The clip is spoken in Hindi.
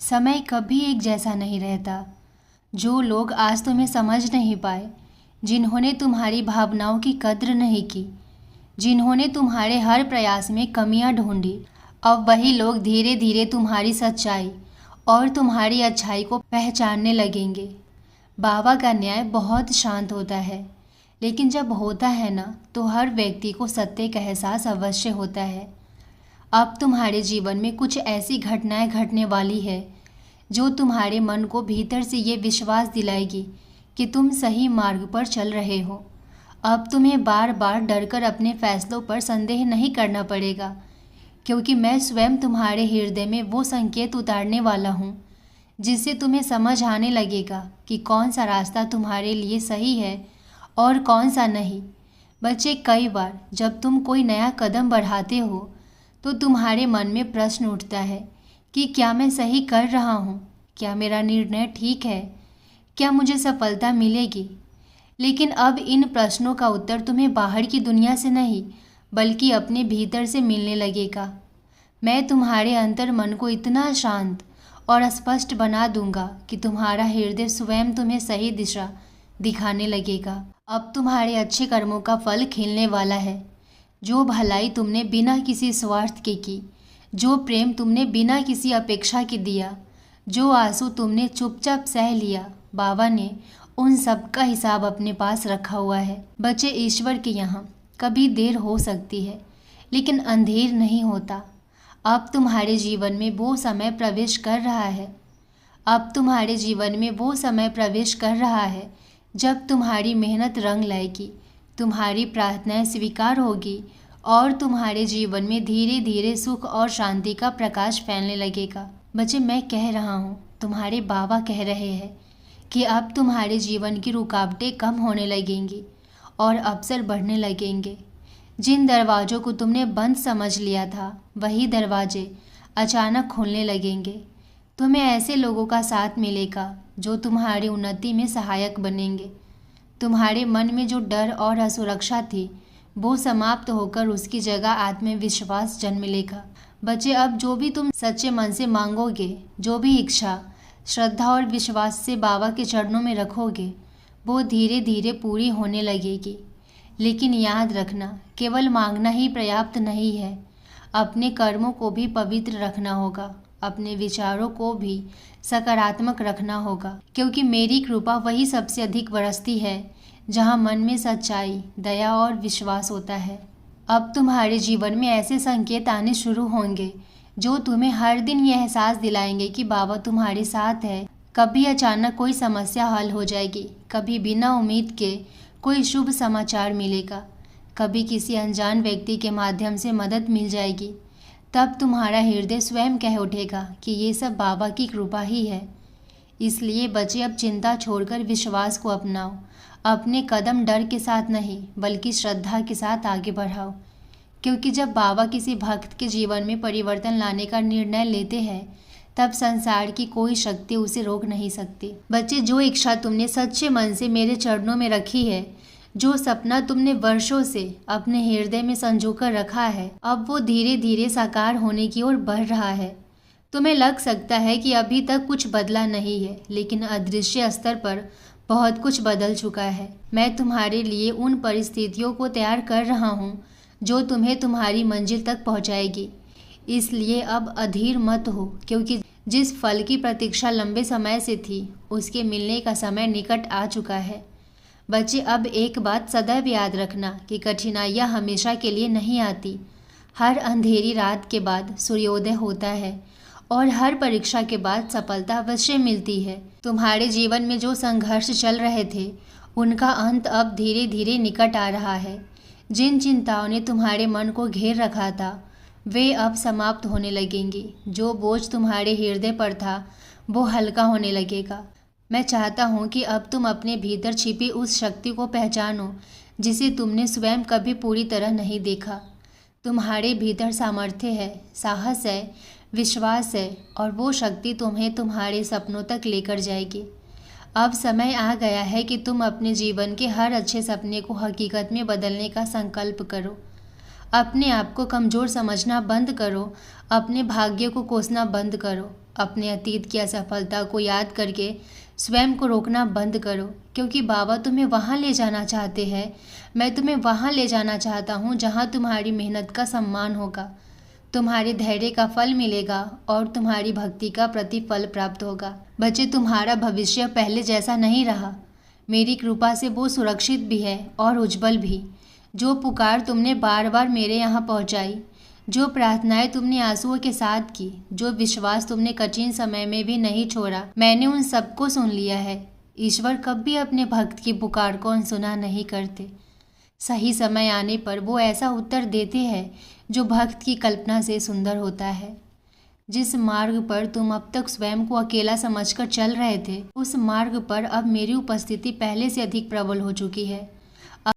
समय कभी एक जैसा नहीं रहता। जो लोग आज तुम्हें समझ नहीं पाए, जिन्होंने तुम्हारी भावनाओं की कद्र नहीं की, जिन्होंने तुम्हारे हर प्रयास में कमियां ढूंढी, अब वही लोग धीरे धीरे तुम्हारी सच्चाई और तुम्हारी अच्छाई को पहचानने लगेंगे। बाबा का न्याय बहुत शांत होता है, लेकिन जब होता है ना, तो हर व्यक्ति को सत्य का एहसास अवश्य होता है। अब तुम्हारे जीवन में कुछ ऐसी घटनाएं घटने वाली है जो तुम्हारे मन को भीतर से ये विश्वास दिलाएगी कि तुम सही मार्ग पर चल रहे हो। अब तुम्हें बार बार डरकर अपने फैसलों पर संदेह नहीं करना पड़ेगा, क्योंकि मैं स्वयं तुम्हारे हृदय में वो संकेत उतारने वाला हूँ जिससे तुम्हें समझ आने लगेगा कि कौन सा रास्ता तुम्हारे लिए सही है और कौन सा नहीं। बच्चे, कई बार जब तुम कोई नया कदम बढ़ाते हो तो तुम्हारे मन में प्रश्न उठता है कि क्या मैं सही कर रहा हूँ, क्या मेरा निर्णय ठीक है, क्या मुझे सफलता मिलेगी। लेकिन अब इन प्रश्नों का उत्तर तुम्हें बाहर की दुनिया से नहीं, बल्कि अपने भीतर से मिलने लगेगा। मैं तुम्हारे अंतर मन को इतना शांत और स्पष्ट बना दूंगा कि तुम्हारा हृदय स्वयं तुम्हें सही दिशा दिखाने लगेगा। अब तुम्हारे अच्छे कर्मों का फल खिलने वाला है। जो भलाई तुमने बिना किसी स्वार्थ के की, जो प्रेम तुमने बिना किसी अपेक्षा के दिया, जो आंसू तुमने चुपचाप सह लिया, बाबा ने उन सब का हिसाब अपने पास रखा हुआ है। बच्चे, ईश्वर के यहाँ कभी देर हो सकती है, लेकिन अंधेर नहीं होता। अब तुम्हारे जीवन में वो समय प्रवेश कर रहा है। अब तुम्हारे जीवन में वो समय प्रवेश कर रहा है जब तुम्हारी मेहनत रंग लाएगी, तुम्हारी प्रार्थनाएं स्वीकार होगी और तुम्हारे जीवन में धीरे धीरे सुख और शांति का प्रकाश फैलने लगेगा। बच्चे, मैं कह रहा हूँ, तुम्हारे बाबा कह रहे हैं कि अब तुम्हारे जीवन की रुकावटें कम होने लगेंगी और अवसर बढ़ने लगेंगे। जिन दरवाज़ों को तुमने बंद समझ लिया था, वही दरवाजे अचानक खुलने लगेंगे। तुम्हें ऐसे लोगों का साथ मिलेगा जो तुम्हारी उन्नति में सहायक बनेंगे। तुम्हारे मन में जो डर और असुरक्षा थी, वो समाप्त होकर उसकी जगह आत्मविश्वास जन्म लेगा। बच्चे, अब जो भी तुम सच्चे मन से मांगोगे, जो भी इच्छा श्रद्धा और विश्वास से बाबा के चरणों में रखोगे, वो धीरे धीरे पूरी होने लगेगी। लेकिन याद रखना, केवल मांगना ही पर्याप्त नहीं है। अपने कर्मों को भी पवित्र रखना होगा, अपने विचारों को भी सकारात्मक रखना होगा, क्योंकि मेरी कृपा वही सबसे अधिक बरसती है जहाँ मन में सच्चाई, दया और विश्वास होता है। अब तुम्हारे जीवन में ऐसे संकेत आने शुरू होंगे जो तुम्हें हर दिन ये एहसास दिलाएंगे कि बाबा तुम्हारे साथ है। कभी अचानक कोई समस्या हल हो जाएगी, कभी बिना उम्मीद के कोई शुभ समाचार मिलेगा, कभी किसी अनजान व्यक्ति के माध्यम से मदद मिल जाएगी। तब तुम्हारा हृदय स्वयं कह उठेगा कि ये सब बाबा की कृपा ही है। इसलिए बच्चे, अब चिंता छोड़कर विश्वास को अपनाओ। अपने कदम डर के साथ नहीं, बल्कि श्रद्धा के साथ आगे बढ़ाओ, क्योंकि जब बाबा किसी भक्त के जीवन में परिवर्तन लाने का निर्णय लेते हैं, तब संसार की कोई शक्ति उसे रोक नहीं सकती। बच्चे, जो इच्छा तुमने सच्चे मन से मेरे चरणों में रखी है, जो सपना तुमने वर्षों से अपने हृदय में संजोकर रखा है, अब वो धीरे धीरे साकार होने की ओर बढ़ रहा है। तुम्हें लग सकता है कि अभी तक कुछ बदला नहीं है, लेकिन अदृश्य स्तर पर बहुत कुछ बदल चुका है। मैं तुम्हारे लिए उन परिस्थितियों को तैयार कर रहा हूँ जो तुम्हें तुम्हारी मंजिल तक पहुँचाएगी। इसलिए अब अधीर मत हो, क्योंकि जिस फल की प्रतीक्षा लंबे समय से थी, उसके मिलने का समय निकट आ चुका है। बच्चे, अब एक बात सदैव याद रखना कि कठिनाइयाँ हमेशा के लिए नहीं आती। हर अंधेरी रात के बाद सूर्योदय होता है और हर परीक्षा के बाद सफलता अवश्य मिलती है। तुम्हारे जीवन में जो संघर्ष चल रहे थे, उनका अंत अब धीरे धीरे निकट आ रहा है। जिन चिंताओं ने तुम्हारे मन को घेर रखा था, वे अब समाप्त होने लगेंगी। जो बोझ तुम्हारे हृदय पर था, वो हल्का होने लगेगा। मैं चाहता हूँ कि अब तुम अपने भीतर छिपी उस शक्ति को पहचानो जिसे तुमने स्वयं कभी पूरी तरह नहीं देखा। तुम्हारे भीतर सामर्थ्य है, साहस है, विश्वास है, और वो शक्ति तुम्हें तुम्हारे सपनों तक लेकर जाएगी। अब समय आ गया है कि तुम अपने जीवन के हर अच्छे सपने को हकीकत में बदलने का संकल्प करो। अपने आप को कमज़ोर समझना बंद करो, अपने भाग्य को कोसना बंद करो। अपने अतीत की असफलता को याद करके स्वयं को रोकना बंद करो, क्योंकि बाबा तुम्हें वहाँ ले जाना चाहते हैं। मैं तुम्हें वहाँ ले जाना चाहता हूँ जहाँ तुम्हारी मेहनत का सम्मान होगा, तुम्हारे धैर्य का फल मिलेगा और तुम्हारी भक्ति का प्रतिफल प्राप्त होगा। बच्चे, तुम्हारा भविष्य पहले जैसा नहीं रहा। मेरी कृपा से वो सुरक्षित भी है और उज्जवल भी। जो पुकार तुमने बार बार मेरे यहाँ पहुँचाई, जो प्रार्थनाएं तुमने आंसुओं के साथ की, जो विश्वास तुमने कठिन समय में भी नहीं छोड़ा, मैंने उन सबको सुन लिया है। ईश्वर कभी अपने भक्त की पुकार को अनसुना नहीं करते। सही समय आने पर वो ऐसा उत्तर देते हैं जो भक्त की कल्पना से सुंदर होता है। जिस मार्ग पर तुम अब तक स्वयं को अकेला समझकर चल रहे थे, उस मार्ग पर अब मेरी उपस्थिति पहले से अधिक प्रबल हो चुकी है।